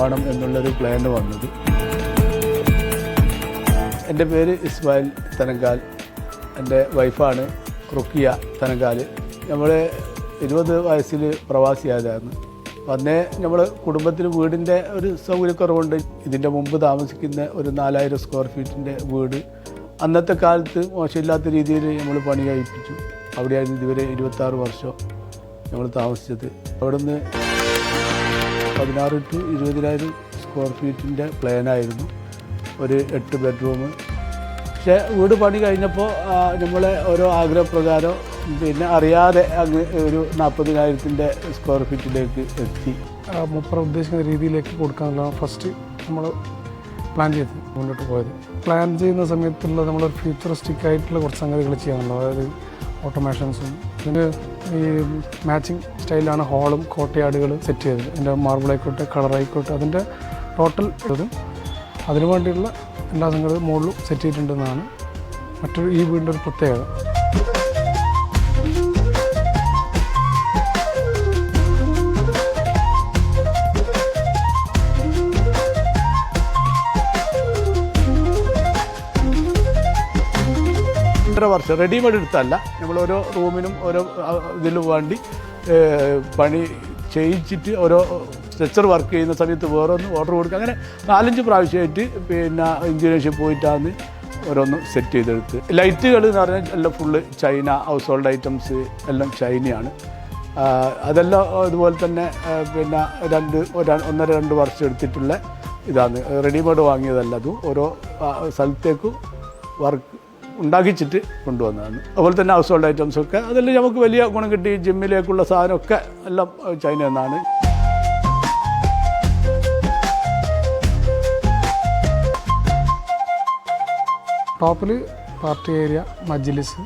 വേണം എന്നുള്ളൊരു പ്ലാന് വന്നത്. എൻ്റെ പേര് ഇസ്മായിൽ തനങ്കാൽ, എൻ്റെ വൈഫാണ് റുക്കിയ തനങ്കാൽ. നമ്മൾ 20 വയസ്സിൽ പ്രവാസിയായതായിരുന്നു. അന്നേ നമ്മൾ കുടുംബത്തിന് വീടിൻ്റെ ഒരു സൗകര്യക്കുറവുണ്ട്. ഇതിൻ്റെ മുമ്പ് താമസിക്കുന്ന ഒരു 4000 സ്ക്വയർ ഫീറ്റിൻ്റെ വീട് അന്നത്തെ കാലത്ത് മോശമില്ലാത്ത രീതിയിൽ നമ്മൾ പണി കഴിപ്പിച്ചു. അവിടെയായിരുന്നു ഇതുവരെ 26 വർഷം നമ്മൾ താമസിച്ചത്. അവിടെ നിന്ന് 16 to 20,000 സ്ക്വയർ ഫീറ്റിൻ്റെ പ്ലാനായിരുന്നു, ഒരു 8 ബെഡ്റൂം. പക്ഷേ വീട് പണി കഴിഞ്ഞപ്പോൾ നമ്മളെ ഓരോ ആഗ്രഹപ്രകാരം പിന്നെ അറിയാതെ അങ്ങ് ഒരു 40,000 സ്ക്വയർ ഫീറ്റിലേക്ക് എത്തി. മൂപ്പർ ഉദ്ദേശിക്കുന്ന രീതിയിലേക്ക് കൊടുക്കാനുള്ള ഫസ്റ്റ് നമ്മൾ പ്ലാൻ ചെയ്ത് മുന്നോട്ട് പോയത്. പ്ലാൻ ചെയ്യുന്ന സമയത്തുള്ള നമ്മളൊരു ഫ്യൂച്ചറിസ്റ്റിക് ആയിട്ടുള്ള കുറച്ച് സംഗതികൾ ചെയ്യാനുള്ളൂ. അതായത് ഓട്ടോമേഷൻസും ഇതിന് ഈ മാച്ചിങ് സ്റ്റൈലാണ് ഹാളും കോട്ടയാടുകൾ സെറ്റ് ചെയ്തത്. അതിൻ്റെ മാർബിളായിക്കോട്ടെ കളറായിക്കോട്ടെ അതിൻ്റെ ടോട്ടൽ ഇതും അതിനു വേണ്ടിയുള്ള എല്ലാ സംഗതികളും മുകളിലും സെറ്റ് ചെയ്തിട്ടുണ്ടെന്നാണ് മറ്റൊരു ഈ വീടിൻ്റെ ഒരു പ്രത്യേകത. വർഷം റെഡിമെയ്ഡ് എടുത്തല്ല, നമ്മൾ ഓരോ റൂമിനും ഓരോ ഇതിലും വേണ്ടി പണി ചെയ്യിച്ചിട്ട് ഓരോ സ്ട്രെച്ചർ വർക്ക് ചെയ്യുന്ന സമയത്ത് വേറൊന്ന് ഓർഡർ കൊടുക്കുക. അങ്ങനെ 4-5 പ്രാവശ്യമായിട്ട് പിന്നെ എഞ്ചിനീയർഷിപ്പ് പോയിട്ടാണ് ഓരോന്നും സെറ്റ് ചെയ്തെടുത്ത്. ലൈറ്റുകൾ എന്ന് പറഞ്ഞാൽ എല്ലാം full China, house hold items എല്ലാം ചൈനയാണ്. അതെല്ലാം അതുപോലെ തന്നെ പിന്നെ 1-2 വർഷം എടുത്തിട്ടുള്ള ഇതാണ്. റെഡിമെയ്ഡ് വാങ്ങിയതല്ല, അതും ഓരോ സ്ഥലത്തേക്കും വർക്ക് ഉണ്ടാക്കിച്ചിട്ട് കൊണ്ടുവന്നതാണ്. അതുപോലെ തന്നെ ഹൗസ് ഹോൾഡ് ഐറ്റംസൊക്കെ അതെല്ലാം നമുക്ക് വലിയ ഗുണം കിട്ടി. ജിമ്മിലേക്കുള്ള സാധനമൊക്കെ എല്ലാം ചൈന എന്നാണ്. ടോപ്പിൽ പാർട്ടി ഏരിയ, മജ്ലിസ്,